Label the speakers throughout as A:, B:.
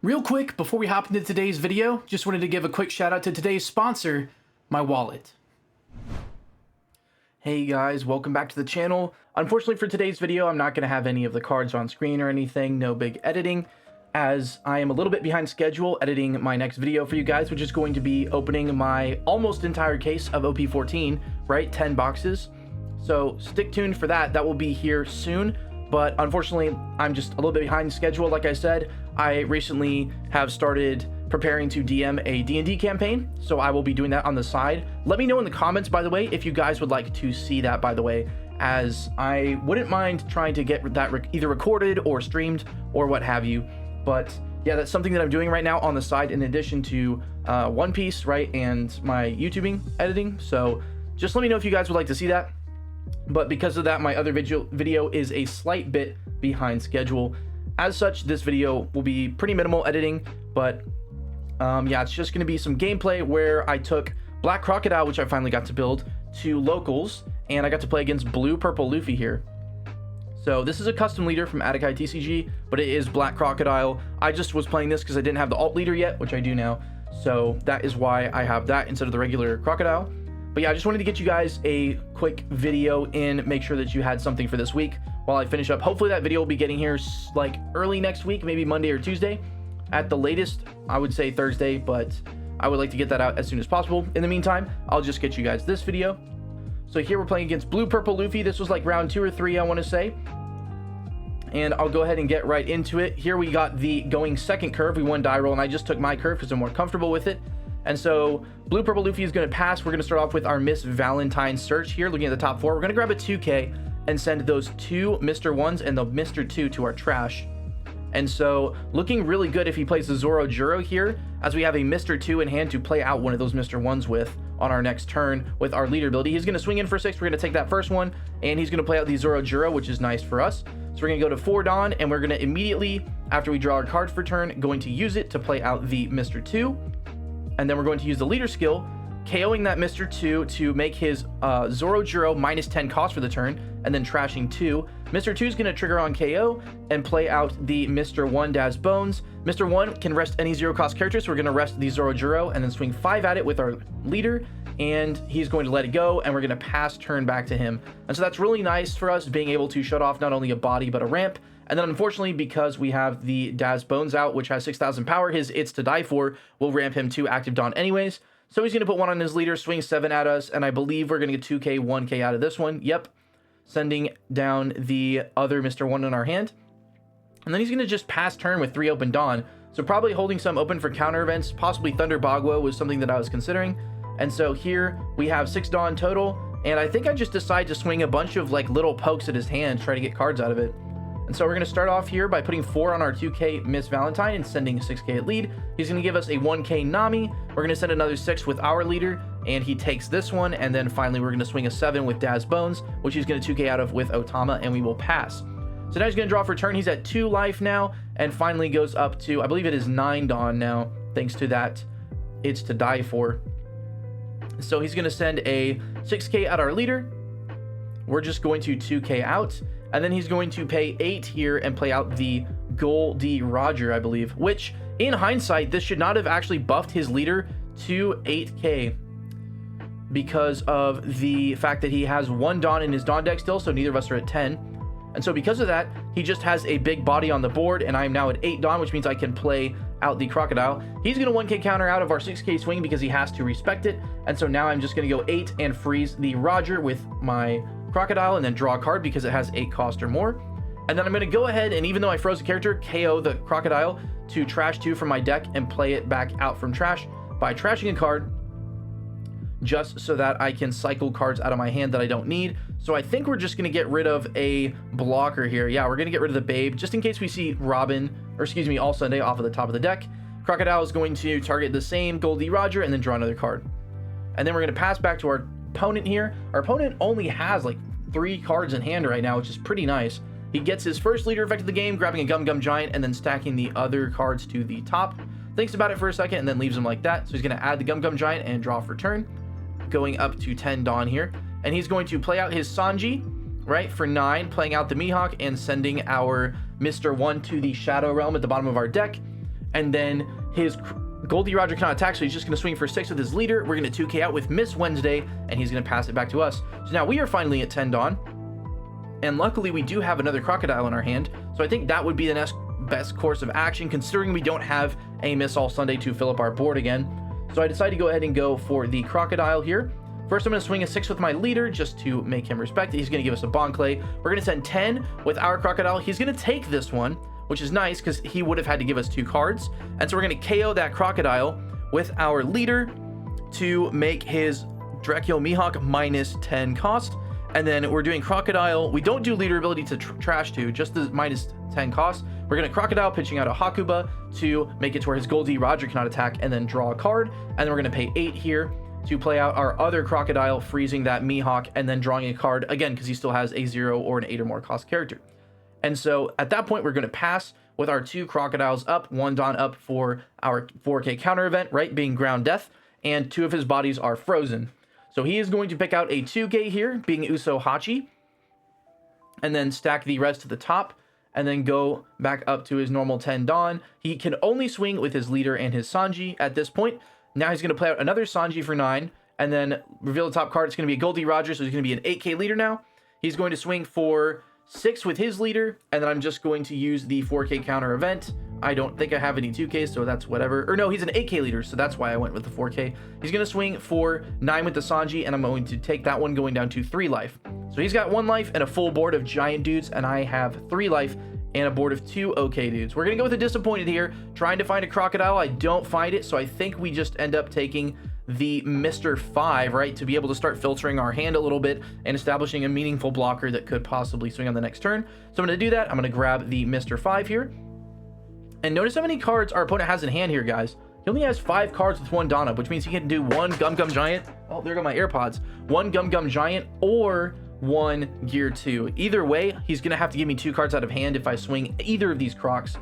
A: Real quick, before we hop into today's video, just wanted to give a quick shout out to today's sponsor, my wallet. Hey guys, welcome back to the channel. Unfortunately for today's video, I'm not going to have any of the cards on screen or anything, no big editing, as I am a little bit behind schedule editing my next video for you guys, which is going to be opening my almost entire case of OP14, right? 10 boxes. So stick tuned for that. That will be here soon. But unfortunately, I'm just a little bit behind schedule. Like I said, I recently have started preparing to DM a D&D campaign, so I will be doing that on the side. Let me know in the comments, by the way, if you guys would like to see that, by the way, as I wouldn't mind trying to get that either recorded or streamed or what have you. But yeah, that's something that I'm doing right now on the side in addition to One Piece, right, and my YouTubing editing. So just let me know if you guys would like to see that. But because of that, my other video is a slight bit behind schedule. As such, this video will be pretty minimal editing, but yeah, it's just going to be some gameplay where I took Black Crocodile, which I finally got to build, to locals, and I got to play against Blue-Purple Luffy here. So this is a custom leader from Atakai TCG, but it is Black Crocodile. I just was playing this because I didn't have the alt leader yet, which I do now. So that is why I have that instead of the regular Crocodile. But yeah, I just wanted to get you guys a quick video in, make sure that you had something for this week while I finish up. Hopefully that video will be getting here like early next week, maybe Monday or Tuesday. At the latest, I would say Thursday, but I would like to get that out as soon as possible. In the meantime, I'll just get you guys this video. So here we're playing against Blue-Purple Luffy. This was like round 2 or 3, I want to say. And I'll go ahead and get right into it. Here we got the going second curve. We won die roll, and I just took my curve because I'm more comfortable with it. And so Blue-Purple Luffy is going to pass. We're going to start off with our Miss Valentine search here, looking at the top 4. We're going to grab a 2K and send those 2 Mr. 1s and the Mr. 2 to our trash. And so looking really good if he plays the Zoro Juro here, as we have a Mr. 2 in hand to play out one of those Mr. 1s with on our next turn with our leader ability. He's going to swing in for 6. We're going to take that first one, and he's going to play out the Zoro Juro, which is nice for us. So we're going to go to 4 Dawn, and we're going to immediately, after we draw our card for turn, going to use it to play out the Mr. 2. And then we're going to use the leader skill, KOing that Mr. 2 to make his Zoro Juro minus 10 cost for the turn, and then trashing 2. Mr. 2 is going to trigger on KO and play out the Mr. 1 Daz Bones. Mr. 1 can rest any 0 cost character, so we're going to rest the Zoro Juro and then swing 5 at it with our leader, and he's going to let it go, and we're going to pass turn back to him. And so that's really nice for us, being able to shut off not only a body but a ramp. And then unfortunately, because we have the Daz Bones out, which has 6,000 power, his It's to Die For will ramp him to active Dawn anyways. So he's going to put 1 on his leader, swing 7 at us, and I believe we're going to get 2k, 1k out of this one. Yep. Sending down the other Mr. 1 in our hand. And then he's going to just pass turn with 3 open Dawn. So probably holding some open for counter events. Possibly Thunder Bagua was something that I was considering. And so here we have 6 Dawn total. And I think I just decided to swing a bunch of like little pokes at his hand, try to get cards out of it. And so we're going to start off here by putting 4 on our 2k Miss Valentine and sending a 6k at lead. He's going to give us a 1k Nami. We're going to send another 6 with our leader, and he takes this one. And then finally, we're going to swing a 7 with Daz Bones, which he's going to 2k out of with Otama, and we will pass. So now he's going to draw for turn. He's at 2 life now, and finally goes up to, I believe it is 9 Dawn now, thanks to that It's to Die For. So he's going to send a 6k at our leader. We're just going to 2k out. And then he's going to pay 8 here and play out the Goldie Roger, I believe, which in hindsight, this should not have actually buffed his leader to 8k because of the fact that he has 1 Dawn in his Dawn deck still, so neither of us are at 10. And so because of that, he just has a big body on the board, and I am now at 8 Dawn, which means I can play out the Crocodile. He's going to 1k counter out of our 6k swing because he has to respect it. And so now I'm just going to go 8 and freeze the Roger with my Crocodile and then draw a card because it has 8 cost or more. And then I'm going to go ahead and, even though I froze the character, KO the Crocodile to trash 2 from my deck and play it back out from trash by trashing a card, just so that I can cycle cards out of my hand that I don't need. So I think we're just going to get rid of a blocker here. Yeah, we're going to get rid of the Babe just in case we see Robin, or excuse me, All Sunday off of the top of the deck. Crocodile is going to target the same Goldie Roger and then draw another card. And then we're going to pass back to our opponent here. Our opponent only has like 3 cards in hand right now, which is pretty nice. He gets his first leader effect of the game, grabbing a Gum Gum Giant and then stacking the other cards to the top. Thinks about it for a second and then leaves him like that. So he's going to add the Gum Gum Giant and draw for turn, going up to 10 Dawn here. And he's going to play out his Sanji, right, for 9, playing out the Mihawk and sending our Mr. 1 to the Shadow Realm at the bottom of our deck. and then his Goldie Roger cannot attack, so he's just going to swing for 6 with his leader. We're going to 2k out with Miss Wednesday, and he's going to pass it back to us. So now we are finally at 10 Dawn, and luckily we do have another Crocodile in our hand, so I think that would be the next best course of action, considering we don't have a Miss All Sunday to fill up our board again. So I decided to go ahead and go for the Crocodile here. First, I'm going to swing a 6 with my leader just to make him respect it. He's going to give us a Bon Clay. We're going to send 10 with our Crocodile. He's going to take this one, which is nice because he would have had to give us 2 cards. And so we're going to KO that Crocodile with our leader to make his Drekio Mihawk minus 10 cost. And then we're doing Crocodile. We don't do leader ability to trash to, just the minus 10 cost. We're going to Crocodile, pitching out a Hakuba to make it to where his Goldie Roger cannot attack, and then draw a card. And then we're going to pay 8 here to play out our other Crocodile, freezing that Mihawk, and then drawing a card again because he still has a 0 or an 8 or more cost character. And so at that point, we're going to pass with our 2 Crocodiles up, 1 Dawn up for our 4K counter event, right, being Ground Death, and 2 of his bodies are frozen. So he is going to pick out a 2K here, being Uso Hachi, and then stack the rest to the top, and then go back up to his normal 10 Dawn. He can only swing with his leader and his Sanji at this point. Now he's going to play out another Sanji for 9, and then reveal the top card. It's going to be a Goldie Roger, so he's going to be an 8K leader now. He's going to swing for 6 with his leader, and then I'm just going to use the 4K counter event. I don't think I have any 2Ks, so that's whatever. Or no, he's an 8K leader, so that's why I went with the 4K. He's going to swing for 9 with the Sanji, and I'm going to take that one going down to 3 life. So he's got 1 life and a full board of giant dudes, and I have 3 life and a board of 2 OK dudes. We're going to go with a disappointed here, trying to find a Crocodile. I don't find it, so I think we just end up taking the Mr. 5, right, to be able to start filtering our hand a little bit and establishing a meaningful blocker that could possibly swing on the next turn. So I'm going to do that. I'm going to grab the Mr. 5 here. And notice how many cards our opponent has in hand here, guys. He only has 5 cards with 1 Dawn up, which means he can do 1 Gum Gum Giant. Oh, there go my AirPods. 1 Gum Gum Giant or 1 Gear 2. Either way, he's going to have to give me 2 cards out of hand if I swing either of these Crocs.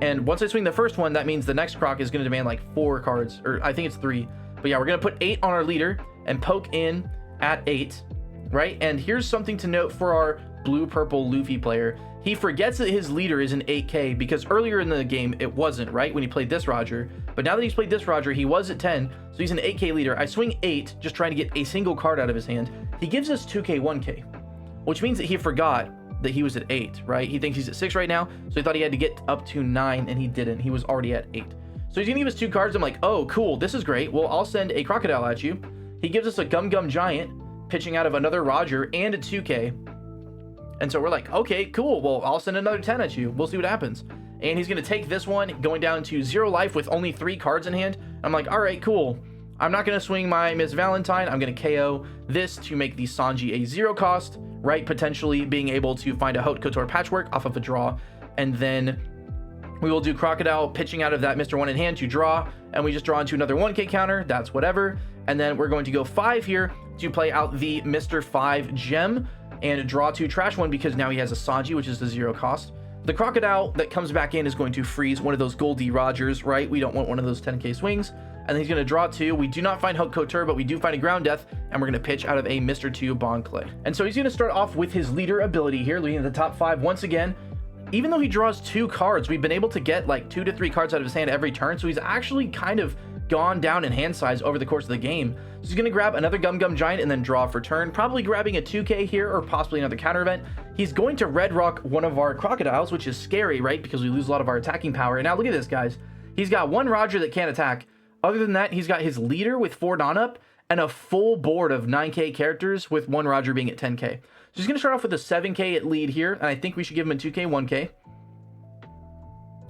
A: And once I swing the first one, that means the next Croc is going to demand like 4 cards, or I think it's 3. But yeah, we're going to put 8 on our leader and poke in at 8, right? And here's something to note for our blue-purple Luffy player. He forgets that his leader is an 8K because earlier in the game, it wasn't, right? When he played this Roger. But now that he's played this Roger, he was at 10, so he's an 8K leader. I swing 8, just trying to get a single card out of his hand. He gives us 2K, 1K, which means that he forgot that he was at 8, right? He thinks he's at 6 right now, so he thought he had to get up to 9, and he didn't. He was already at 8. So he's gonna give us 2 cards. I'm like, oh, cool, this is great. Well, I'll send a Crocodile at you. He gives us a Gum Gum Giant, pitching out of another Roger and a 2K. And so we're like, okay, cool. Well, I'll send another 10 at you. We'll see what happens. And he's gonna take this one, going down to 0 life with only 3 cards in hand. I'm like, all right, cool. I'm not gonna swing my Miss Valentine. I'm gonna KO this to make the Sanji a 0 cost, right? Potentially being able to find a Haute Couture Patchwork off of a draw. And then we will do Crocodile, pitching out of that Mr. 1 in hand to draw, and we just draw into another 1K counter. That's whatever. And then we're going to go 5 here to play out the Mr. 5 gem and draw 2 trash 1 because now he has a Sanji, which is the 0 cost. The Crocodile that comes back in is going to freeze one of those Goldie Rogers, right? We don't want one of those 10K swings. And then he's going to draw 2. We do not find Haute Couture, but we do find a Ground Death, and we're going to pitch out of a Mr. 2 Bon Clay. And so he's going to start off with his leader ability here, leading to the top 5 once again. Even though he draws 2 cards, we've been able to get like 2 to 3 cards out of his hand every turn, so he's actually kind of gone down in hand size over the course of the game. So he's going to grab another Gum Gum Giant and then draw for turn, probably grabbing a 2K here or possibly another counter event. He's going to red rock one of our Crocodiles, which is scary, right? Because we lose a lot of our attacking power. And now look at this, guys. He's got 1 Roger that can't attack. Other than that, he's got his leader with 4 Dawn up and a full board of 9K characters with 1 Roger being at 10K. So he's going to start off with a 7K at lead here, and I think we should give him a 2K, 1K.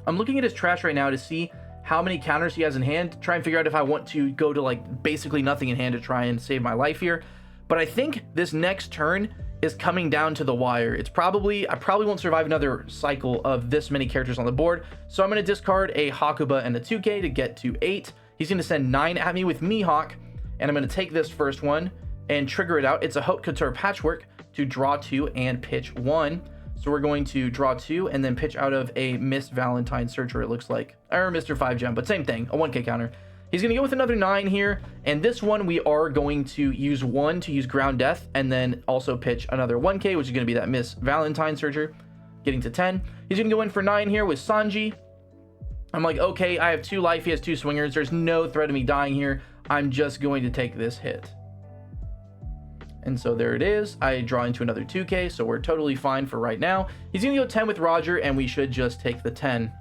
A: I'm looking at his trash right now to see how many counters he has in hand, to try and figure out if I want to go to like basically nothing in hand to try and save my life here. But I think this next turn is coming down to the wire. I probably won't survive another cycle of this many characters on the board. So I'm going to discard a Hakuba and a 2K to get to 8. He's going to send 9 at me with Mihawk, and I'm going to take this first one and trigger it out. It's a Haute Couture Patchwork to draw 2 and pitch 1. So we're going to draw 2 and then pitch out of a Miss Valentine Searcher, it looks like. Or Mr. 5 gem, but same thing, a 1K counter. He's going to go with another 9 here, and this one we are going to use 1 to use Ground Death, and then also pitch another 1K, which is going to be that Miss Valentine Searcher, getting to 10. He's going to go in for 9 here with Sanji. I'm like, okay, I have 2 life, he has 2 swingers, there's no threat of me dying here, I'm just going to take this hit. And so there it is. I draw into another 2k, so we're totally fine for right now. He's gonna go 10 with Roger, and we should just take the 10.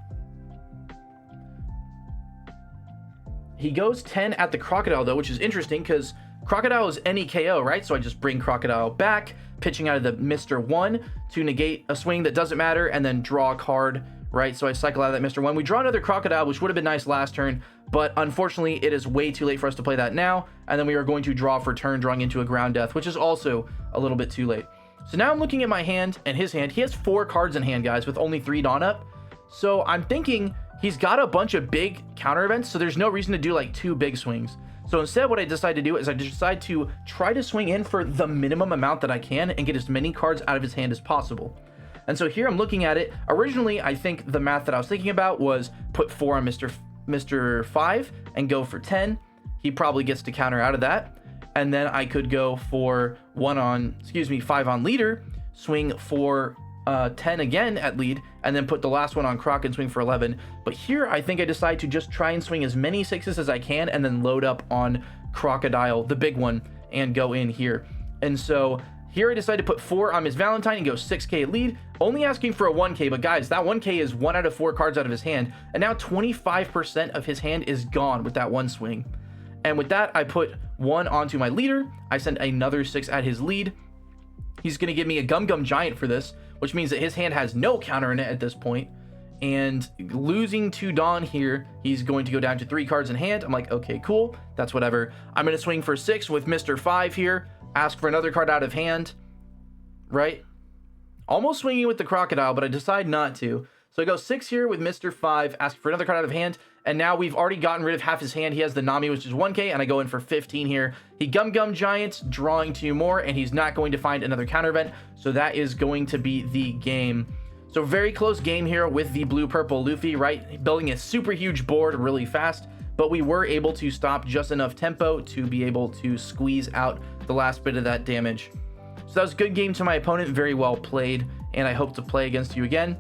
A: He goes 10 at the Crocodile though, which is interesting because Crocodile is any KO, right? So I just bring Crocodile back, pitching out of the Mr. 1 to negate a swing that doesn't matter, and then draw a card, right? So I cycle out of that Mr. 1. We draw another Crocodile, which would have been nice last turn, but unfortunately it is way too late for us to play that now, and then we are going to draw for turn, drawing into a ground death, which is also a little bit too late. So now I'm looking at my hand and his hand. He has 4 cards in hand, guys, with only 3 Dawn up. So I'm thinking he's got a bunch of big counter events, so there's no reason to do like 2 big swings. So instead, what I decide to do is I decide to try to swing in for the minimum amount that I can and get as many cards out of his hand as possible. And so here I'm looking at it. Originally, I think the math that I was thinking about was put 4 on Mr. 5 and go for 10. He probably gets to counter out of that. And then I could go for 5 on leader, swing for 10 again at lead, and then put the last one on Croc and swing for 11. But here I think I decide to just try and swing as many 6s as I can and then load up on Crocodile, the big one, and go in here. And so here I decide to put 4 on Miss Valentine and go 6k at lead, only asking for a 1k, but guys, that 1k is 1 out of 4 cards out of his hand, and now 25% of his hand is gone with that 1 swing. And with that, I put 1 onto my leader, I send another 6 at his lead. He's going to give me a Gum Gum Giant for this, which means that his hand has no counter in it at this point. And losing to Dawn here, he's going to go down to 3 cards in hand. I'm like, okay, cool, that's whatever. I'm going to swing for 6 with Mr. 5 here, ask for another card out of hand, right? Almost swinging with the Crocodile, but I decide not to. So I go 6 here with Mr. 5, ask for another card out of hand, and now we've already gotten rid of half his hand. He has the Nami, which is 1k, and I go in for 15 here. He Gum Gum Giants, drawing 2 more, and he's not going to find another counter event, so that is going to be the game. So very close game here with the blue-purple Luffy, right? Building a super huge board really fast, but we were able to stop just enough tempo to be able to squeeze out the last bit of that damage. So that was a good game to my opponent, very well played, and I hope to play against you again.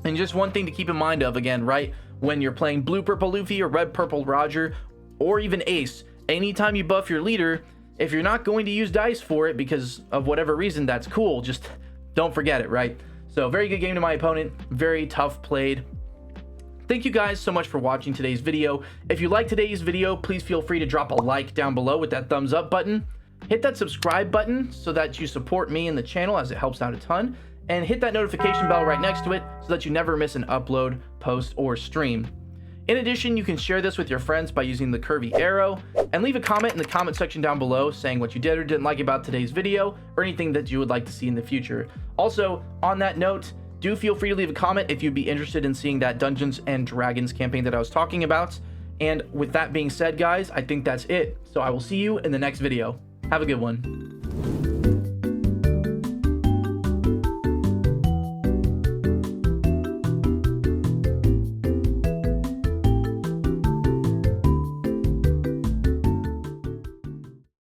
A: And just one thing to keep in mind of, again, right, when you're playing blue-purple Luffy or red-purple Roger, or even Ace, anytime you buff your leader, if you're not going to use dice for it because of whatever reason, that's cool, just don't forget it, right? So very good game to my opponent, very tough played. Thank you guys so much for watching today's video. If you like today's video, please feel free to drop a like down below with that thumbs up button. Hit that subscribe button so that you support me and the channel, as it helps out a ton. And hit that notification bell right next to it so that you never miss an upload, post, or stream. In addition, you can share this with your friends by using the curvy arrow, and leave a comment in the comment section down below saying what you did or didn't like about today's video, or anything that you would like to see in the future. Also, on that note, do feel free to leave a comment if you'd be interested in seeing that Dungeons and Dragons campaign that I was talking about. And with that being said, guys, I think that's it. So I will see you in the next video. Have a good one.